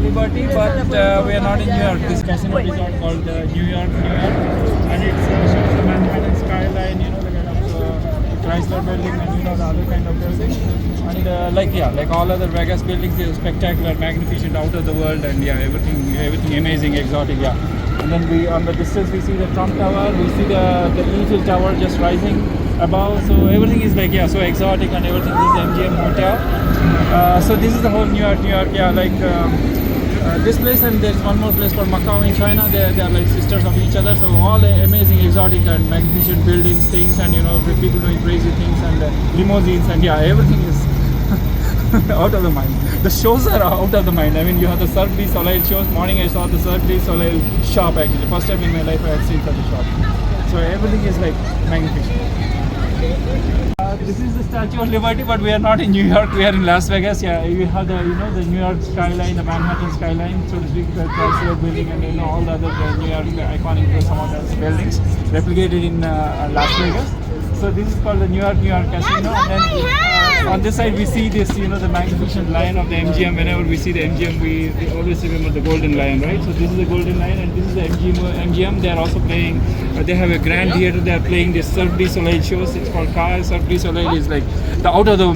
of Liberty, but we are not in New York. This casino resort called New York, and it shows the Manhattan skyline, you know, the kind of Chrysler building and you know the other kind of buildings. And like all other Vegas buildings, is spectacular, magnificent, out of the world, and yeah, everything amazing, exotic, yeah. And then we on the distance we see the Trump Tower, we see the Eiffel Tower just rising above. So everything is like so exotic and everything. This is MGM Hotel. So this is the whole New York, yeah, like this place, and there's one more place called Macau in China. They are like sisters of each other. So all amazing, exotic and magnificent buildings, things, and you know people doing crazy things and limousines, and yeah, everything is out of the mind. The shows are out of the mind. I mean, you have the Cirque du Soleil shows. Morning I saw the Cirque du Soleil shop actually. First time in my life I have seen such a shop. So everything is like magnificent. This is the Statue of Liberty, but we are not in New York. We are in Las Vegas. Yeah, you have the the New York skyline, the Manhattan skyline, so to speak, the Chrysler building, and all the other New York iconic some of those buildings replicated in Las Vegas. So this is called the New York Casino, and then on this side we see this, the magnificent lion of the MGM. Whenever we see the MGM, we always remember the golden lion, right? So this is the golden lion, and this is the MGM. They are also playing. They have a grand theater. They are playing this Cirque du Soleil shows. It's called Cirque du Soleil is like the out of the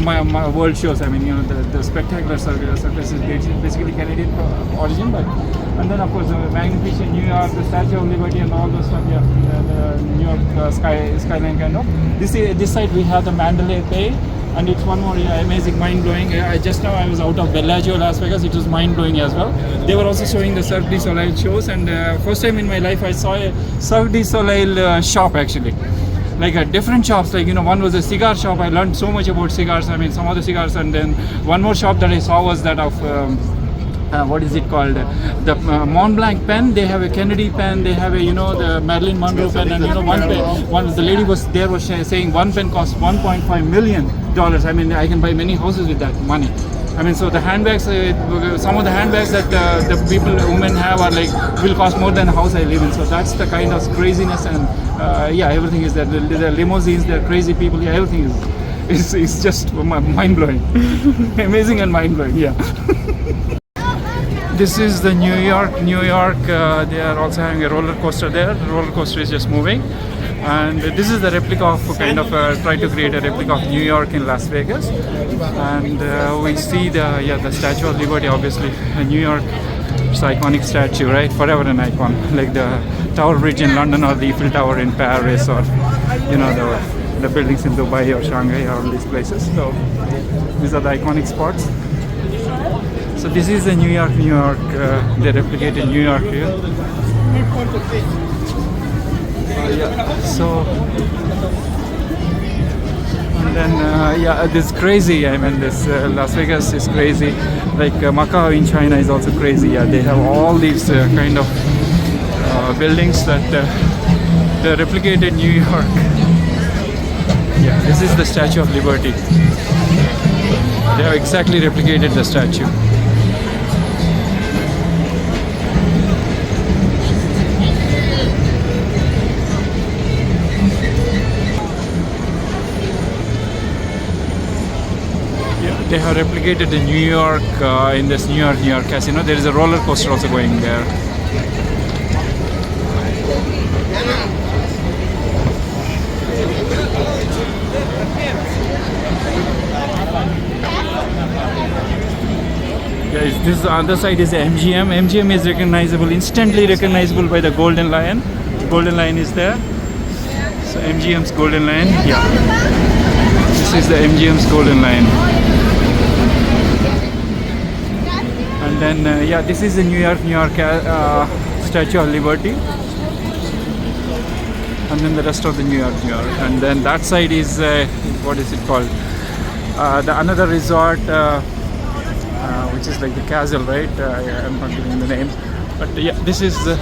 world shows. I mean, the spectacular circus is basically Canadian origin, but and then of course the magnificent New York, the Statue of Liberty, and all those stuff. Yeah, the New York skyline kind of. This side we have the Mandalay Bay, and it's one more amazing, mind-blowing. Just now I was out of Bellagio, Las Vegas. It was mind-blowing as well. They were also showing the Cirque du Soleil shows, and first time in my life I saw a Cirque du Soleil shop actually. Like different shops, like one was a cigar shop. I learned so much about cigars. I mean, some other cigars, and then one more shop that I saw was that of what is it called? The Mont Blanc pen. They have a Kennedy pen. They have a the Marilyn Monroe pen, and one pen. The lady was there was saying one pen costs $1.5 million. I mean, I can buy many houses with that money. I mean, so the handbags, some of the handbags that the women have are like will cost more than a house I live in. So that's the kind of craziness, and everything is there. The limousines, they're crazy people. Yeah, everything is just mind blowing, amazing and mind blowing. Yeah. This is the New York. They are also having a roller coaster there. The roller coaster is just moving, and this is the replica of try to create a replica of New York in Las Vegas. And we see the Statue of Liberty, obviously. New York, it's an iconic statue, right? Forever an icon, like the Tower Bridge in London or the Eiffel Tower in Paris, or the buildings in Dubai or Shanghai, or all these places. So these are the iconic spots. So this is the New York. They replicated New York here. So and then this is crazy. I mean, this Las Vegas is crazy. Like Macau in China is also crazy. Yeah, they have all these kind of buildings that they replicated New York. Yeah, this is the Statue of Liberty. They have exactly replicated the statue. They have replicated the New York in this New York casino. There is a roller coaster also going there. Guys, this other side is the MGM. MGM is recognizable, instantly recognizable by the golden lion. The golden lion is there. So MGM's golden lion. Yeah. This is the MGM's golden lion. And then this is the New York Statue of Liberty, and then the rest of the New York. And then that side is what is it called? The another resort, which is like the castle, right? I'm not giving the name, but yeah, this is the.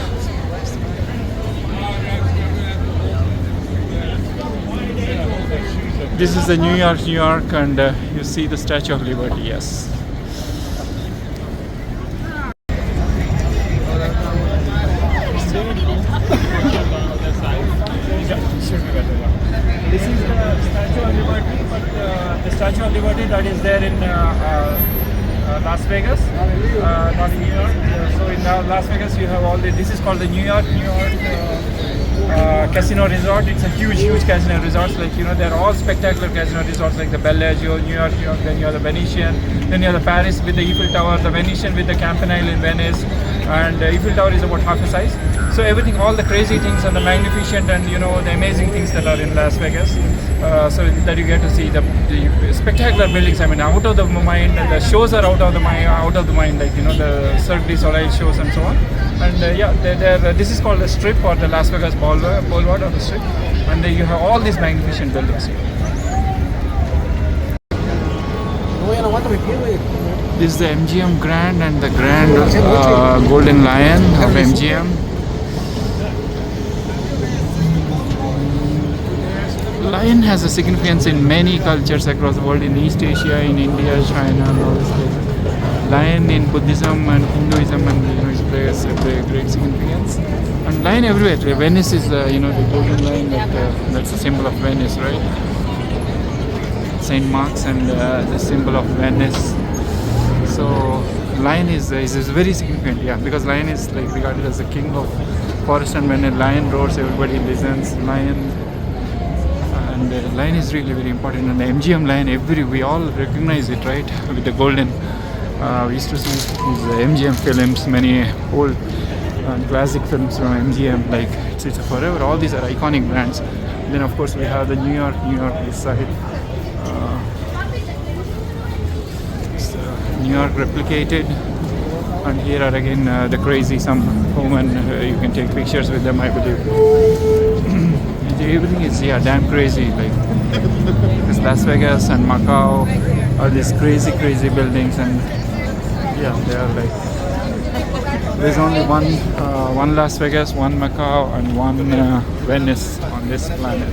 This is the New York, and you see the Statue of Liberty. Yes. This is the Statue of Liberty, but the Statue of Liberty that is there in Las Vegas, not in New York. So in Las Vegas, you have all the. This is called the New York Casino Resort. It's a huge casino resorts. Like they're all spectacular casino resorts, like the Bellagio, New York. Then you have the Venetian. Then you have the Paris with the Eiffel Tower, the Venetian with the Campanile in Venice, and the Eiffel Tower is about half the size. So everything, all the crazy things and the magnificent and the amazing things that are in Las Vegas. So that you get to see the spectacular buildings. I mean, out of the mind. The shows are out of the mind. Like the Cirque du Soleil shows and so on. And this is called the Strip or the Las Vegas Boulevard or the Strip. And you have all these magnificent buildings here. This is the MGM Grand and the Grand Golden Lion of MGM. Lion has a significance in many cultures across the world, in East Asia, in India, China, and all these places. Lion in Buddhism and Hinduism, and it plays a great significance. And lion everywhere. Venice is the golden lion, that's the symbol of Venice, right? Saint Mark's and the symbol of Venice. So lion is very significant, because lion is regarded as the king of forest, and when a lion roars, everybody listens. And lion is really very important, and the MGM lion, we all recognize it, right? With the golden. We used to see these MGM films, many old classic films from MGM, it's forever. All these are iconic brands. Then of course we have the New York this side. New York replicated, and here are again the crazy, some women, you can take pictures with them, I believe. Everything is damn crazy, this Las Vegas and Macau are these crazy buildings, and they are there's only one Las Vegas, one Macau, and one Venice on this planet.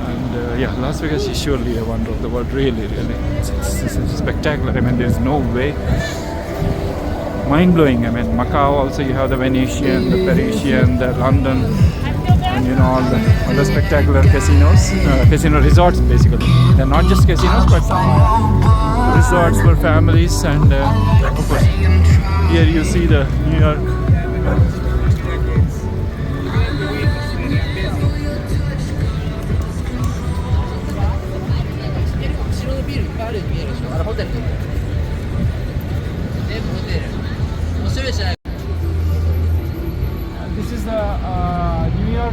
And Las Vegas is surely a wonder of the world, really. It's spectacular. I mean, there's no way. Mind-blowing. I mean, Macau also, you have the Venetian, the Parisian, the London, and all the spectacular casinos, casino resorts basically. They're not just casinos, but resorts for families, and of course, here you see the New York. This is the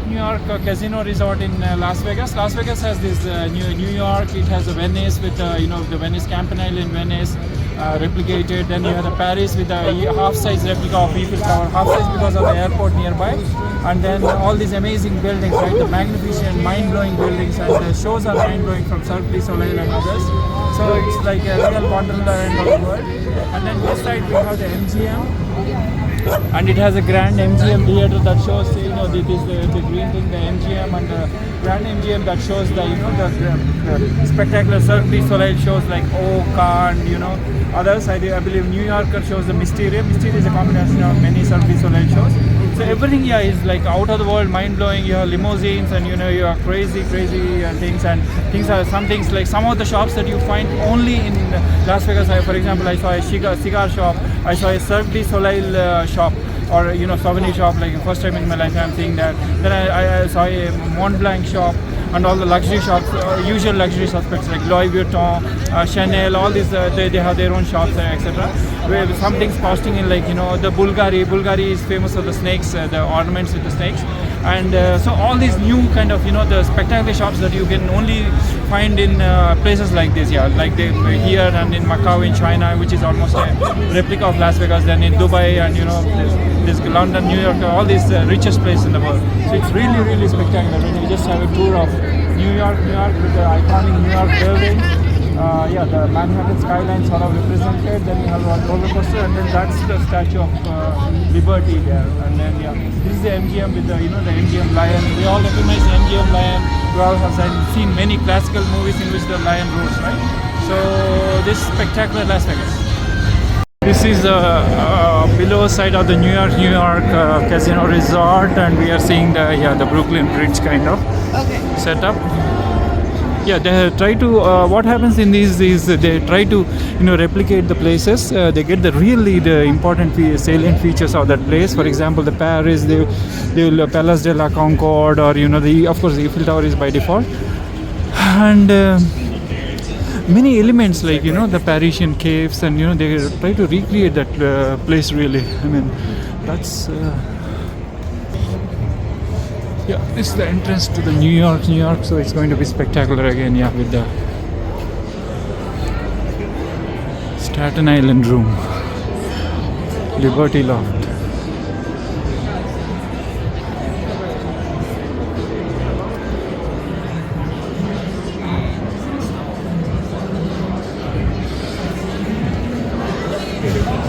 New York Casino Resort in Las Vegas. Las Vegas has this New York. It has a Venice with the Venice Campanile in Venice replicated. Then you have the Paris with a half-size replica of Eiffel Tower, half-size because of the airport nearby. And then all these amazing buildings, right? The magnificent, mind-blowing buildings, and the shows are mind-blowing from Cirque du Soleil and others. So it's like a real wonderland of the world. And then this side we have the MGM. And it has a grand MGM theater that shows, this is the green thing, the MGM, and the grand MGM that shows the spectacular Cirque du Soleil shows like Oka and others. I believe New Yorker shows the Mysteria. Mysteria is a combination of many Cirque du Soleil shows. So everything here is out of the world, mind blowing. You have limousines, and you have crazy things, and some things like some of the shops that you find only in Las Vegas. For example, I saw a cigar shop. I saw a Cirque du Soleil shop, or souvenir shop. First time in my life I'm seeing that. Then I saw a Mont Blanc shop, and all the luxury shops, usual luxury suspects like Louis Vuitton, Chanel, all these they have their own shops, etc. Where some things costing in the Bulgari is famous for the snakes, the ornaments with the snakes, and so all these new kind of the spectacular shops that you can only find in places like this, like here and in Macau in China, which is almost a replica of Las Vegas, then in Dubai and this London, New York, all these richest places in the world. So it's really spectacular when you just have a tour of New York with the iconic New York buildings. The Manhattan skyline sort of represented. Then you have a roller coaster, and then that's the Statue of Liberty there. And then this is the MGM with the the MGM lion. We all recognize the MGM lion. We all have seen many classical movies in which the lion roars, right? So this spectacular Las Vegas. This is below side of the New York Casino Resort, and we are seeing the Brooklyn Bridge kind of setup. Yeah, they try to. What happens in these is they try to, replicate the places. They get the important salient features of that place. For example, the Paris, they will Palace de la Concorde, or the of course the Eiffel Tower is by default, and many elements like the Parisian caves, and they try to recreate that place really. I mean, that's. Yeah, this is the entrance to the New York, so it's going to be spectacular again, yeah, with the Staten Island room, Liberty Loft.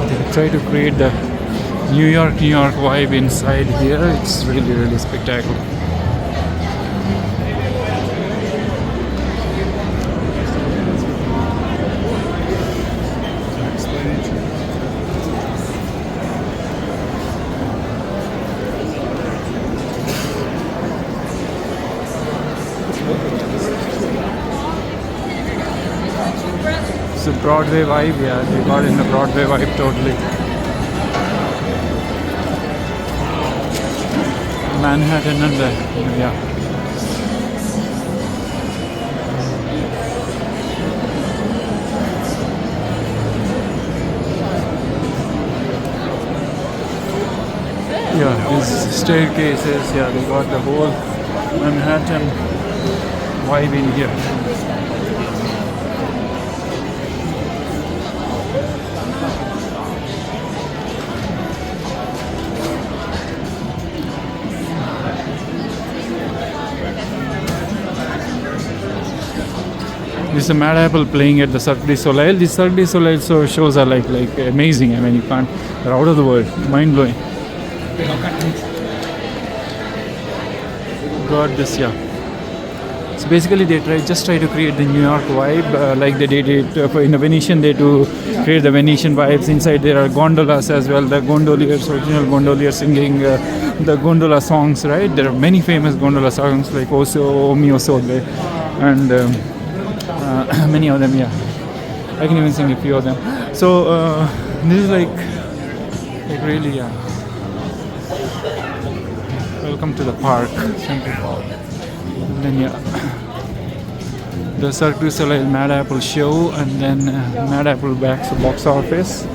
They try to create the New York vibe inside here. It's really spectacular. It's a Broadway vibe, yeah, they got in the Broadway vibe totally. Manhattan and yeah. Yeah, these staircases, yeah, they got the whole Manhattan vibe in here. This is a Mad Apple playing at the Cirque du Soleil. The Cirque du Soleil shows are like amazing. I mean, you can't. They're out of the world, mind blowing. Got this, yeah. So basically, they just try to create the New York vibe, like they did it in the Venetian. They do create the Venetian vibes. Inside there are gondolas as well. The gondoliers, original gondoliers singing the gondola songs, right? There are many famous gondola songs like "O Mio Sole" and many of them. Yeah, I can even sing a few of them. So this is like really, yeah. Welcome to the park, Central Park. And then the Cirque du Soleil Mad Apple show, and then Mad Apple box office.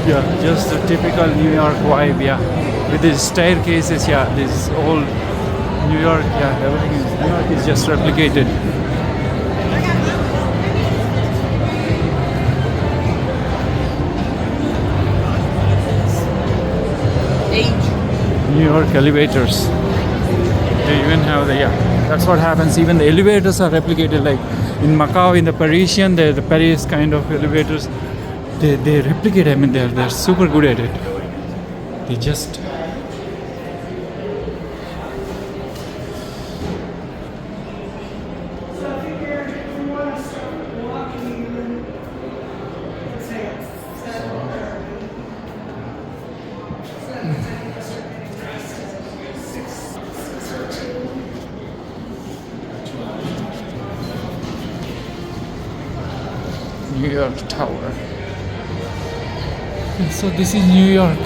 Yeah, just a typical New York vibe, yeah. With these staircases, yeah, this whole New York, yeah, everything is, New York is just replicated. New York elevators. They even have the, yeah, that's what happens. Even the elevators are replicated, like in Macau, in the Parisian, the Paris kind of elevators. They replicate. I mean, they're super good at it. They just New York Tower. And so this is New York.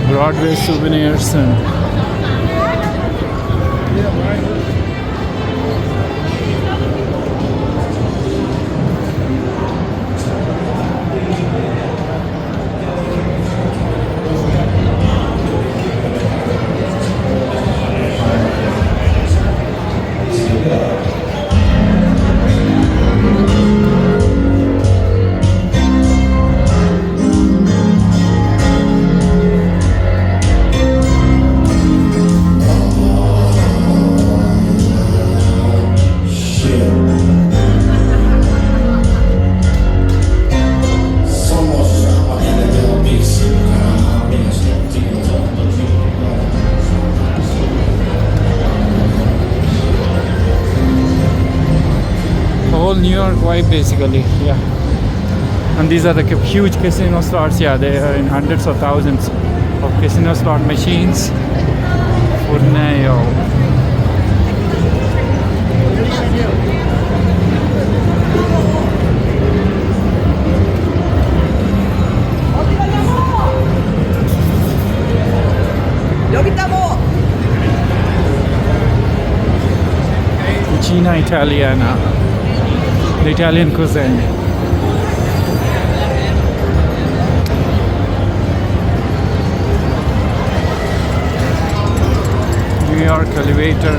Broadway souvenirs and whole New York vibe basically. Yeah. And these are the huge casino slots. Yeah, they are in hundreds of thousands of casino slot machines. Forneo. Cucina Italiana, the Italian cuisine. New York elevator.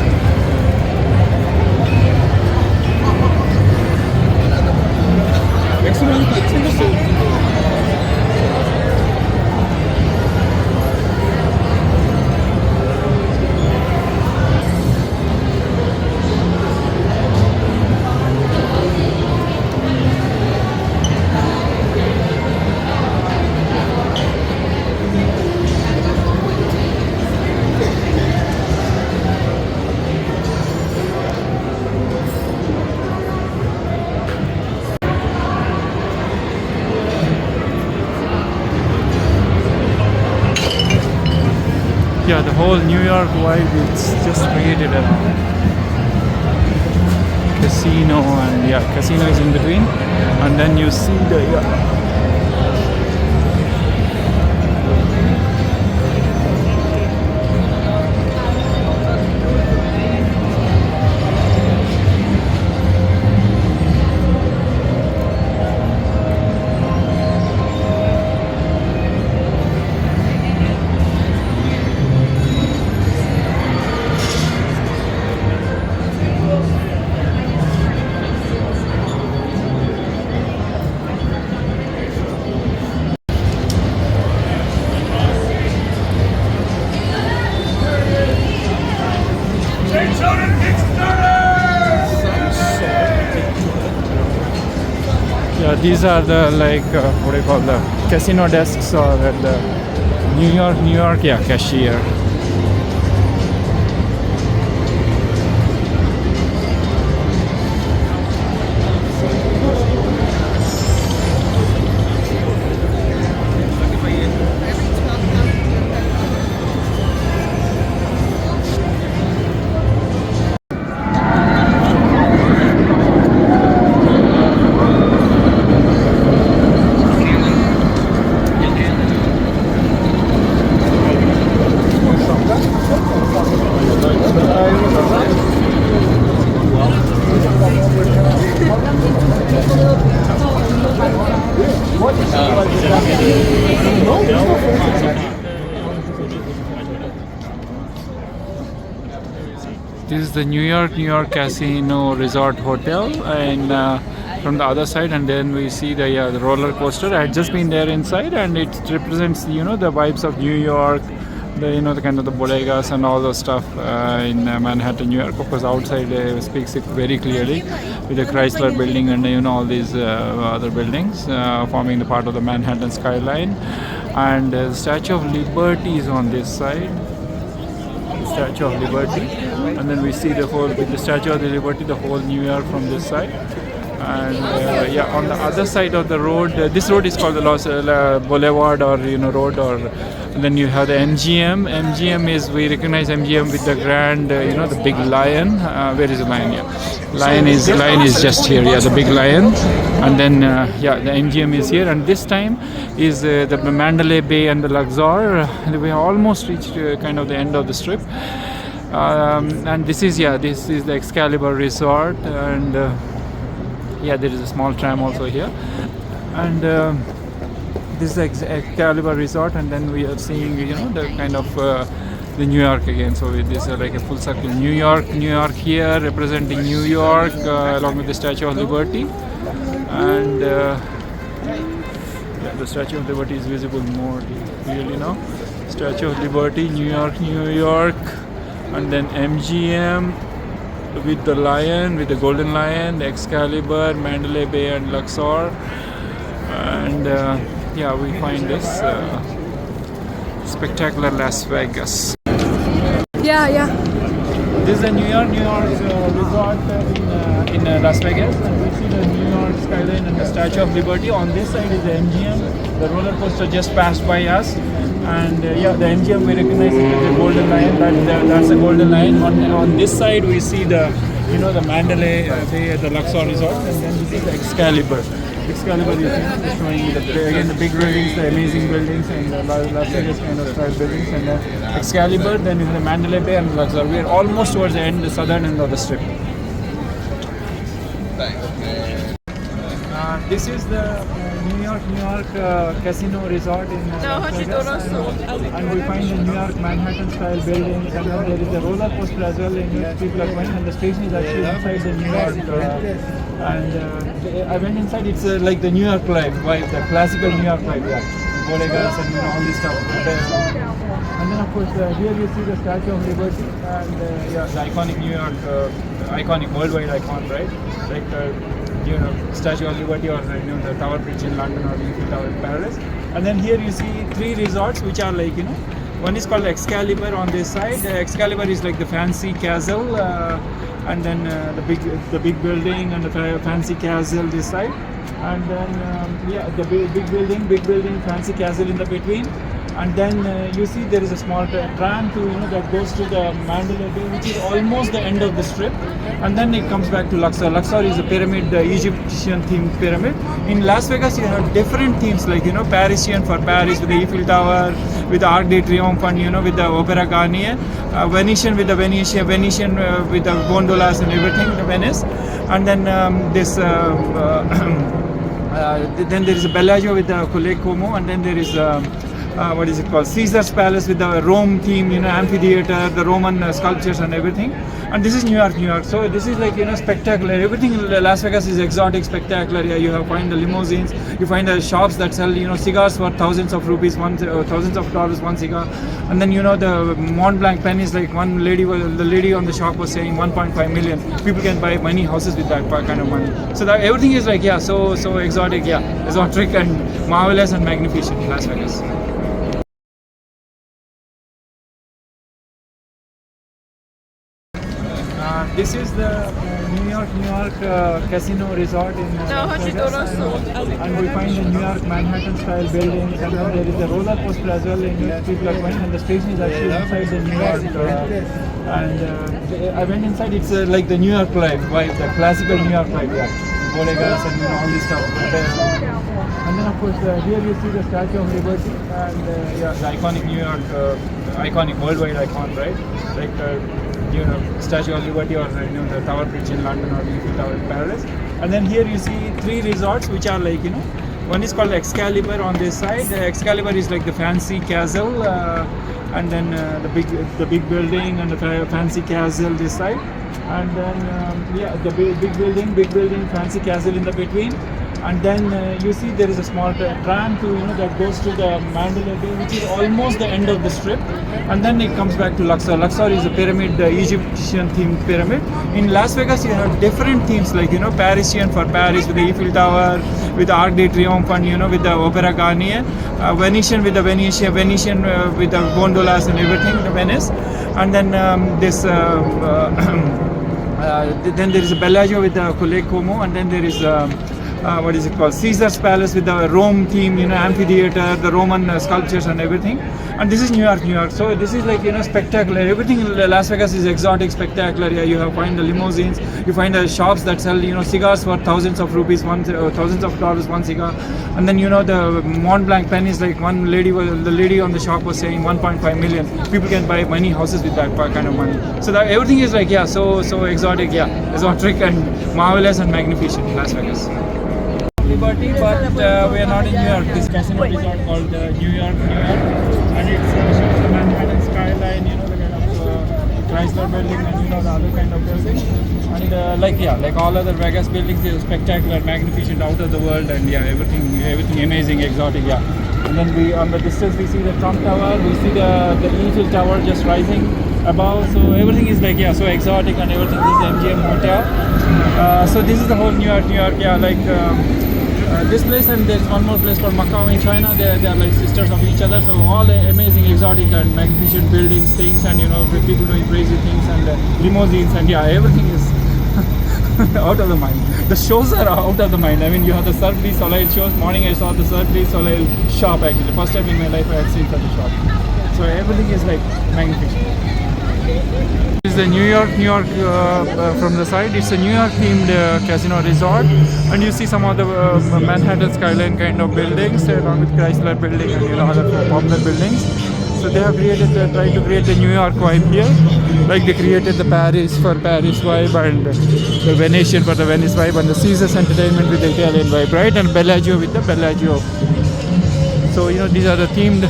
Yeah, the whole New York vibe it's just created around casino, and yeah, casino is in between, and then you see the yeah, these are the like what do you call the casino desks or at the New York, yeah, cashier. This is the New York Casino Resort Hotel, and from the other side, and then we see the roller coaster. I had just been there inside, and it represents the vibes of New York, the kind of the bodegas and all those stuff in Manhattan, New York. Of course, outside speaks it very clearly with the Chrysler Building and all these other buildings forming the part of the Manhattan skyline. And the Statue of Liberty is on this side. Statue of Liberty, and then we see with the Statue of the Liberty, the whole New York from this side. And yeah, on the other side of the road, this road is called the Los Boulevard or road, or and then you have the MGM. We recognize MGM with the grand, the big lion. Where is the lion? Yeah, lion is just here. Yeah, the big lion. And then yeah, the MGM is here, and this time is the Mandalay Bay and the Luxor. We have almost reached kind of the end of the strip. And this is the Excalibur Resort, and yeah, there is a small tram also here, and this is Excalibur Resort, and then we are seeing the kind of the New York again. So this is like a full circle. New York here representing New York along with the Statue of Liberty, and yeah, the Statue of Liberty is visible more clearly now. Statue of Liberty, New York, and then MGM with the lion, with the golden lion, the Excalibur, Mandalay Bay and Luxor. And yeah, we find this spectacular Las Vegas. Yeah. This is a New York resort in Las Vegas, and we see the New York skyline and the Statue of Liberty. On this side is the MGM. The roller coaster just passed by us, and yeah, the MGM we recognize it with the golden lion. That's a golden lion. On this side we see the the Mandalay Bay at the Luxor Resort, and then we see the Excalibur. Excalibur, you see, showing you again the big buildings, the amazing buildings, and the Las Vegas kind of style buildings, and then Excalibur. Then is the Mandalay Bay and Luxor. We are almost towards the end, the southern end of the strip. This is the New York casino resort in Las Vegas, and we find the New York Manhattan style buildings, and then there is a roller coaster as well in which people are going, and the station is actually inside the New York. I went inside. It's like the New York vibe, the classical New York vibe, yeah. Bodegas and all this stuff. And then of course here you see the Statue of Liberty, and yeah, the iconic New York, iconic worldwide icon, right? Like Statue of Liberty, or the Tower Bridge in London, or the Eiffel Tower in Paris. And then here you see three resorts which are like one is called Excalibur on this side. Excalibur is like the fancy castle, and then the big building and the fancy castle this side, and then yeah, the big building, fancy castle in the between. And then you see there is a small tram to that goes to the Mandalay Bay, which is almost the end of the strip, and then it comes back to Luxor. Luxor is a pyramid, the Egyptian themed pyramid. In Las Vegas you have different themes, like Parisian for Paris with the Eiffel Tower, with the Arc de Triomphe, and with the Opera Garnier, Venetian with the Venetian with the gondolas and everything, the Venice, and then then there is a Bellagio with the Lake Como, and then there is what is it called? Caesar's Palace with the Rome theme, amphitheater, the Roman sculptures and everything. And this is New York. So this is like spectacular. Everything in Las Vegas is exotic, spectacular. Yeah, you find the limousines, you find the shops that sell cigars for thousands of rupees, thousands of dollars one cigar. And then the Mont Blanc pen is like the lady on the shop was saying 1.5 million. People can buy many houses with that kind of money. So that everything is like so exotic, exotic and marvelous and magnificent, Las Vegas. This is the New York casino resort in Las Vegas, and we find the New York Manhattan style buildings, and then there is a roller coaster as well in which people are going, and the station is actually inside the New York. I went inside. It's like the New York vibe, the classical New York vibe, yeah. Bodegas and all this stuff. And then of course here you see the Statue of Liberty, and yeah, the iconic New York, iconic worldwide icon, right? Like Statue of Liberty, or the Tower Bridge in London, or the Eiffel Tower in Paris. And then here you see three resorts which are like one is called Excalibur on this side. Excalibur is like the fancy castle, and then the big building and the fancy castle this side, and then yeah, the big building, fancy castle in the between. And then you see there is a small tram to that goes to the Mandalay Bay, which is almost the end of the strip, and then it comes back to Luxor. Luxor is a pyramid, the Egyptian themed pyramid. In Las Vegas you have different themes, like Parisian for Paris with the Eiffel Tower, with the Arc de Triomphe, and with the Opera Garnier, Venetian with the Venetian with the gondolas and everything, the Venice, and then then there is a Bellagio with the Lake Como, and then there is what is it called? Caesar's Palace with the Rome theme, amphitheater, the Roman sculptures and everything. And this is New York. So this is like spectacular. Everything in Las Vegas is exotic, spectacular. Yeah, you find the limousines, you find the shops that sell cigars for thousands of rupees, thousands of dollars one cigar. And then the Mont Blanc pen is like the lady on the shop was saying 1.5 million. People can buy many houses with that kind of money. So that everything is like so exotic, exotic and marvelous and magnificent, Las Vegas. Liberty, but we are not in New York. This casino resort called New York, and it shows the Manhattan skyline, the kind of Chrysler building, and the other kind of building. And like all other Vegas buildings, they're spectacular, magnificent, out of the world, and yeah, everything amazing, exotic, yeah. And then on the distance we see the Trump Tower, we see the Eiffel Tower just rising above. So everything is like so exotic and everything. This is MGM Hotel. So this is the whole New York, yeah, like. This place, and there's one more place called Macau in China. They are like sisters of each other. So all amazing, exotic and magnificent buildings, things, and with people doing crazy things. And limousines, and yeah, everything is out of the mind. The shows are out of the mind. I mean, you have the Cirque du Soleil shows. Morning I saw the Cirque du Soleil shop actually. First time in my life I had seen such a shop. So everything is like magnificent. This is the New York from the side. It's a New York themed casino resort, and you see some of the Manhattan skyline kind of buildings along with Chrysler building and other popular buildings. So they have tried to create a New York vibe here, like they created the Paris for Paris vibe, and the Venetian for the Venice vibe, and the Caesars Entertainment with the Italian vibe, right? And Bellagio with the Bellagio. So these are the themed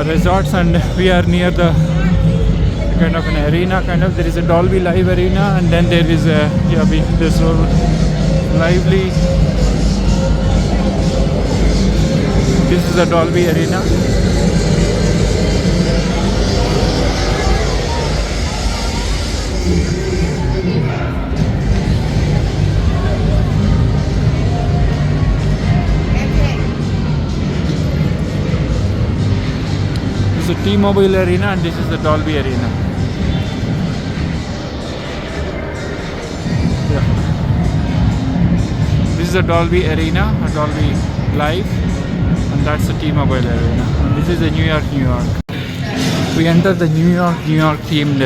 resorts, and we are near the kind of an arena. There is a Dolby Live arena, and then there is a this whole lively. This is the Dolby arena. This is the T-Mobile arena, and this is the Dolby arena. This is the Dolby arena, a Dolby Live, and that's the T-Mobile arena. And this is the New York. We entered the New York themed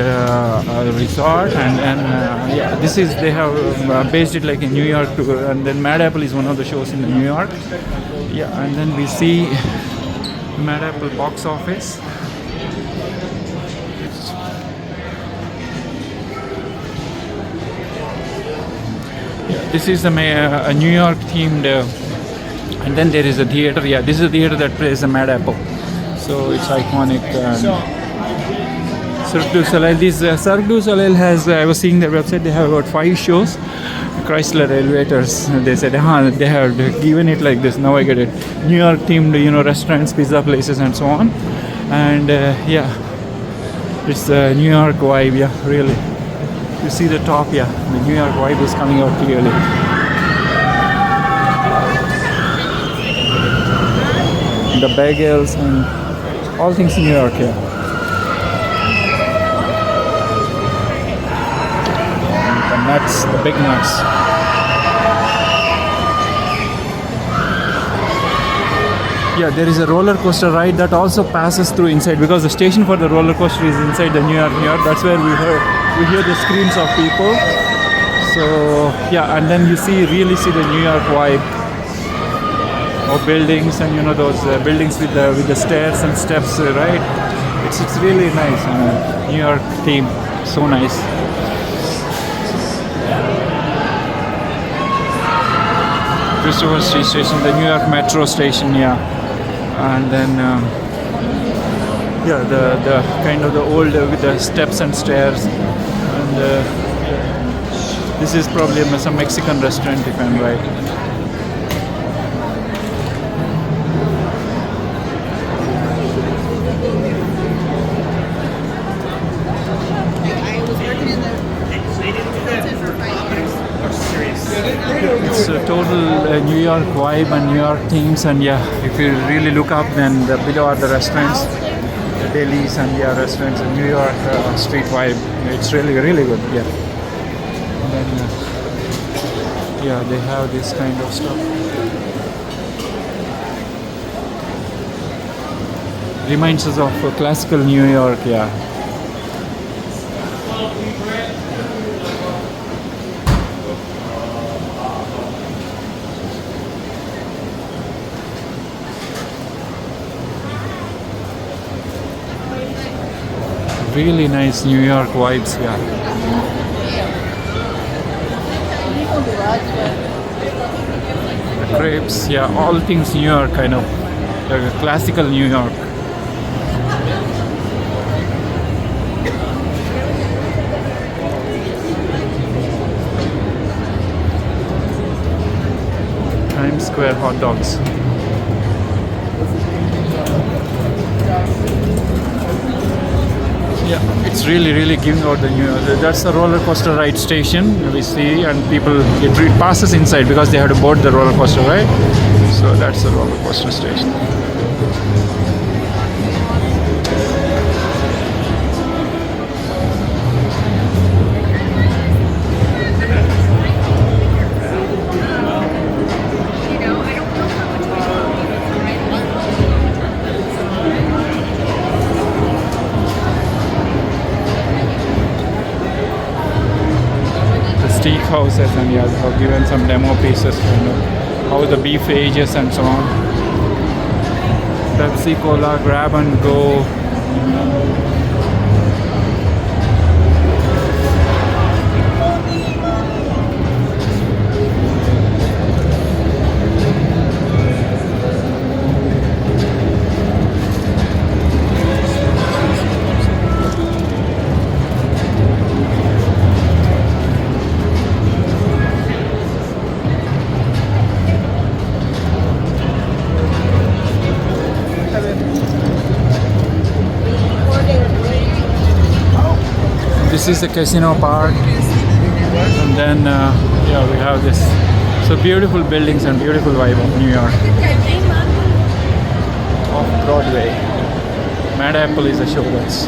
resort, and this is, they have based it like in New York too, and then Mad Apple is one of the shows in the New York. And then we see Mad Apple box office. This is a New York themed, and then there is a theater. This is a theater that plays the Mad Apple, so it's iconic. Cirque du Soleil. This Cirque du Soleil has, I was seeing their website, they have about 5 shows. Chrysler elevators. They said, they have given it like this. Now I get it. New York themed, restaurants, pizza places, and so on. And it's the New York vibe. Really. You see the top. The New York vibe is coming out clearly. The bagels and all things New York. Nuts, the big nuts. There is a roller coaster ride that also passes through inside, because the station for the roller coaster is inside the New York. That's where we hear the screams of people. So and then you really see the New York vibe of buildings, and those buildings with the stairs and steps, right? It's really nice. New York theme, so nice. Christopher Street Station, the New York Metro station, and then the kind of the old with the steps and stairs, and this is probably some Mexican restaurant if I'm right. It's a total New York vibe and New York themes, and if you really look up, then below are the restaurants, the delis, and restaurants, and New York street vibe. It's really good. And then they have this kind of stuff. Reminds us of classical New York. Really nice New York vibes. The crepes, all things New York, kind of like a classical New York. Times Square hot dogs. It's really giving out the New York. That's the roller coaster ride station we see, and people, it passes inside because they have to board the roller coaster, right? So that's the roller coaster station. steak houses, and yeah, they have given some demo pieces, how the beef ages and so on. Pepsi Cola grab and go. This is the casino part, and then yeah, we have this. So beautiful buildings and beautiful vibe of New York. Off Broadway. Mad Apple is a show that's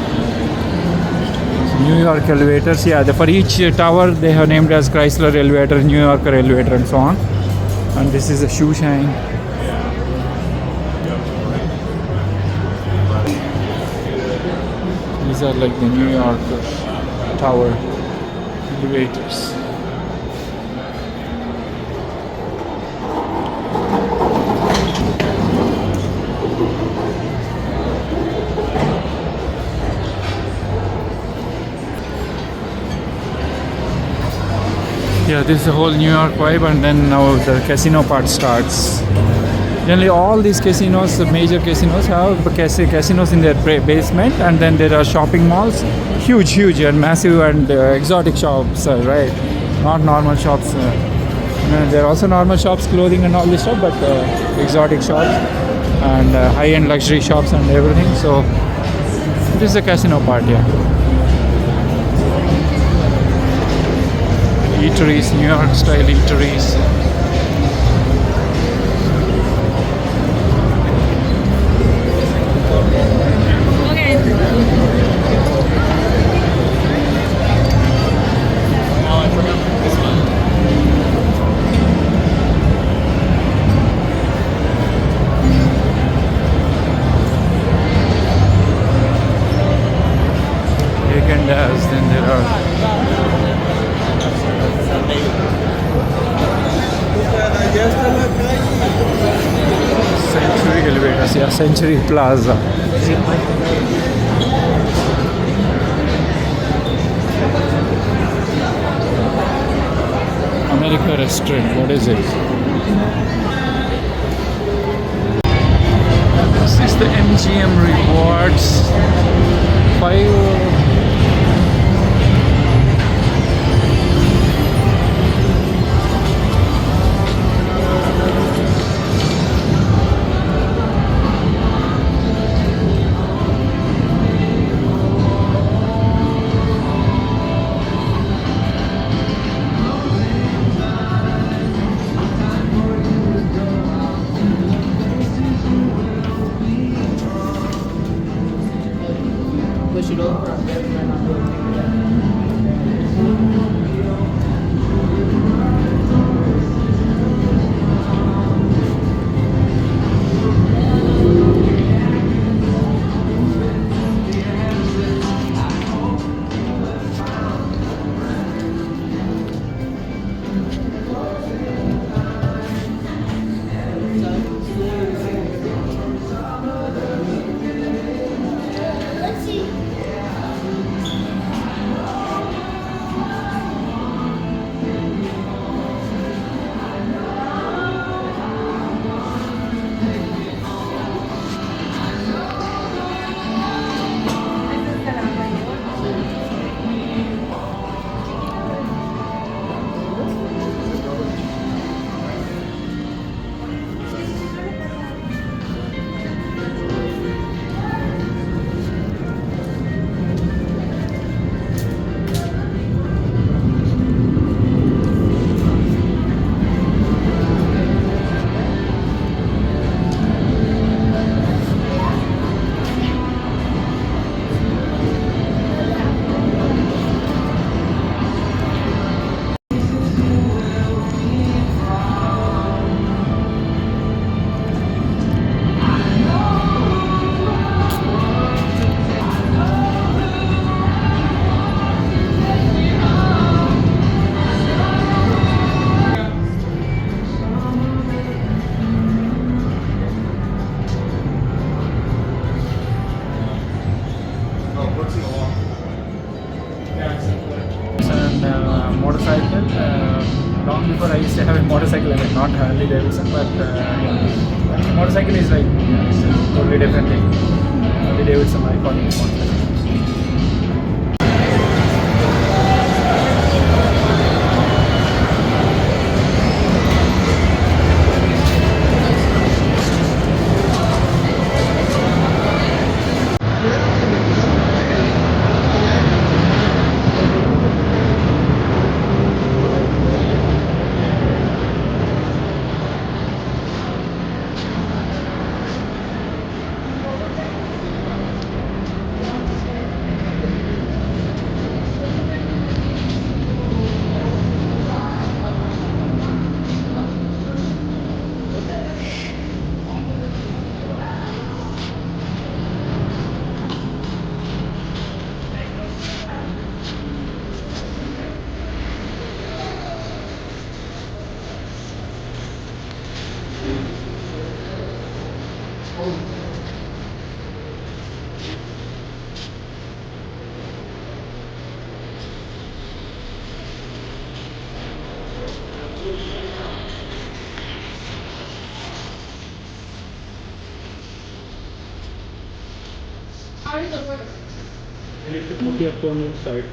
New York elevators. Yeah, for each tower they have named as Chrysler elevator, New Yorker elevator, and so on. And this is a shoe shine. These are like the New York tower elevators. Yeah, this is the whole New York vibe, and then now the casino part starts. Generally, all these casinos, the major casinos, have casinos in their basement, and then there are shopping malls, huge and massive, and exotic shops, right? Not normal shops. There are also normal shops, clothing and all this stuff, but exotic shops and high-end luxury shops and everything. So this is the casino part, yeah. Eateries, New York style eateries. Then there are Century elevators, yeah, Century Plaza. America Restaurant, what is it? This is the MGM Rewards 5. Push it over. motorcycle. Long before I used to have a motorcycle, I mean not Harley Davidson, but yeah. Motorcycle is like it's a totally different thing. Harley Davidson, I call it motorcycle. You need to put your phone inside.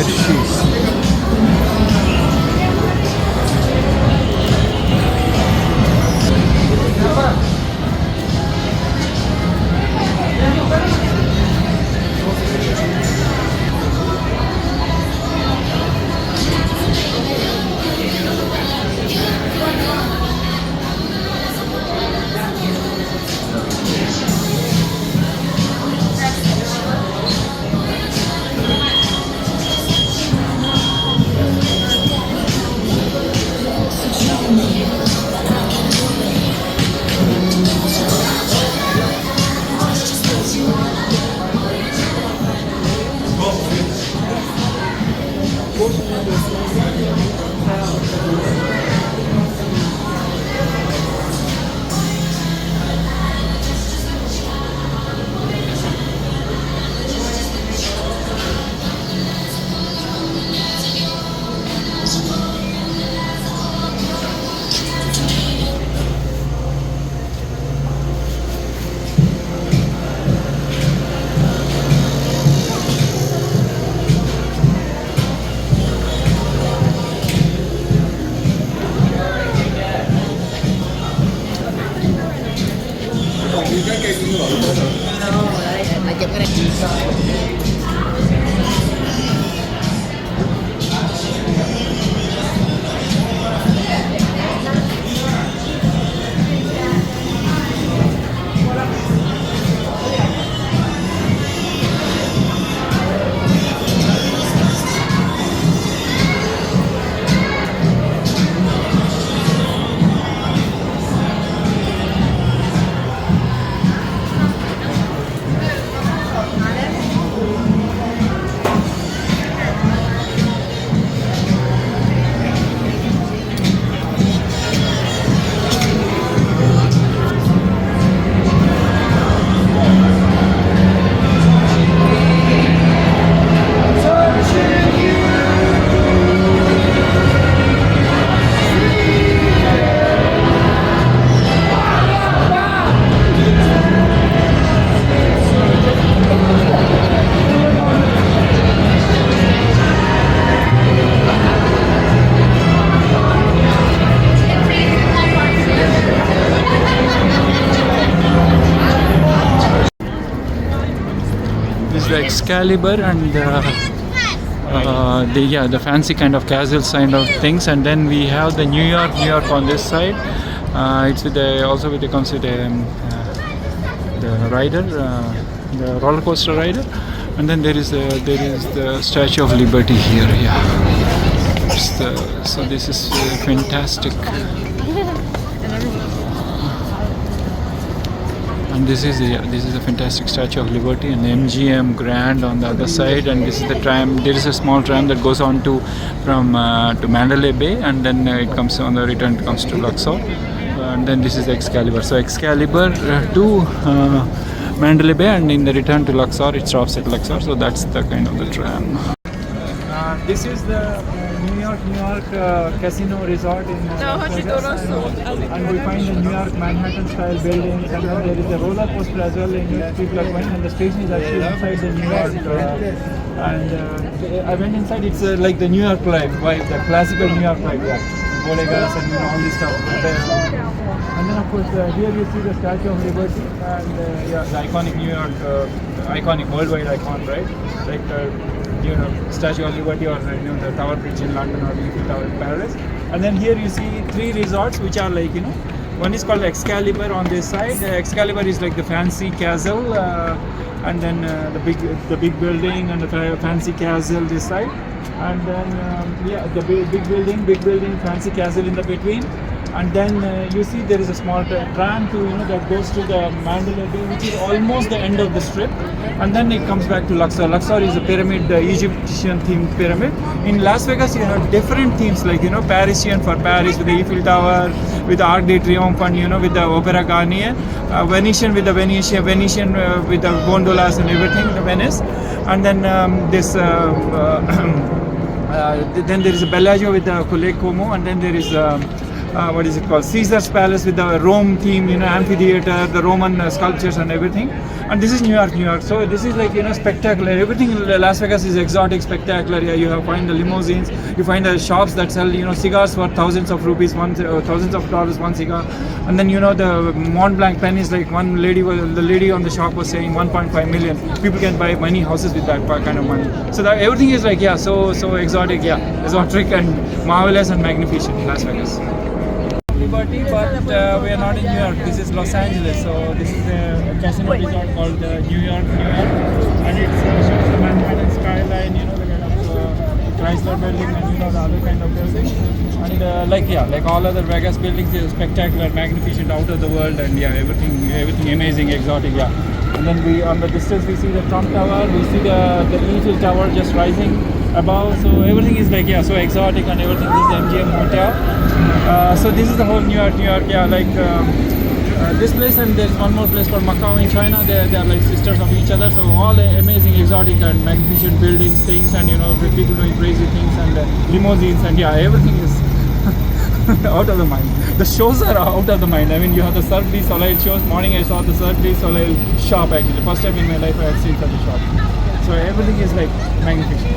Hershey's. The Excalibur and the fancy kind of casual kind of things, and then we have the New York on this side. It's with it comes with the rider, the roller coaster rider, and then there is the Statue of Liberty here. Yeah, so this is fantastic. And this is a fantastic Statue of Liberty, and MGM Grand on the other side, and this is the tram. There is a small tram that goes on to Mandalay Bay, and then it comes on the return. It comes to Luxor, and then this is the Excalibur. So Excalibur to Mandalay Bay, and in the return to Luxor, it stops at Luxor. So that's the kind of the tram. This is the New York Casino Resort in Las Vegas, and we find the New York Manhattan style buildings, and then there is a roller coaster as well in which people are going, and the station is actually inside the New York I went inside. It's like the New York vibe, the classical New York vibe, bodegas and all this stuff. And then of course here you see the Statue of Liberty, and the iconic New York, iconic worldwide icon, right? Like Statue of Liberty, or the Tower Bridge in London, or the Eiffel Tower in Paris. And then here you see 3 resorts which are like, one is called Excalibur on this side. Excalibur is like the fancy castle, and then the big building and the fancy castle this side, and then the big building, fancy castle in the between. And then you see there is a small tram that goes to the Mandalay Bay, which is almost the end of the strip, and then it comes back to Luxor. Luxor is a pyramid, the Egyptian themed pyramid. In Las Vegas you have different themes, like Parisian for Paris with the Eiffel Tower, with the Arc de Triomphe, and with the Opera Garnier, Venetian with the Venetian with the gondolas and everything, the Venice, and then then there is a Bellagio with the Colle Como, and then there is what is it called, Caesar's Palace with the Rome theme, amphitheater, the Roman sculptures and everything. And this is New York, New York. So this is like, you know, spectacular. Everything in Las Vegas is exotic, spectacular. Yeah, you have find the limousines, you find the shops that sell, you know, cigars for thousands of rupees, thousands of dollars one cigar. And then, you know, the Mont Blanc pen is like one lady the lady on the shop was saying 1.5 million. People can buy many houses with that kind of money. So that everything is like, yeah, so exotic, yeah, exotic and marvelous and magnificent in Las Vegas. Liberty, but we are not in New York. This is Los Angeles. So this is a casino resort called New York, New York, and it's shows the Manhattan skyline. You know, the kind of Chrysler building, and you know the other kind of building. And like all other Vegas buildings, is spectacular, magnificent, out of the world, and yeah, everything amazing, exotic, yeah. And then we on the distance we see the Trump Tower, we see the Eiffel Tower just rising above. So everything is like, yeah, so exotic and everything. This is MGM Hotel. So this is the whole New York, yeah, like this place, and there's one more place called Macau in China. They are like sisters of each other. So all amazing, exotic and magnificent buildings, things, and you know, people doing crazy things, and limousines, and yeah, everything is out of the mind. The shows are out of the mind. I mean, you have the Cirque du Soleil shows. Morning I saw the Cirque du Soleil shop actually. First time in my life I have seen such a shop. So everything is like magnificent.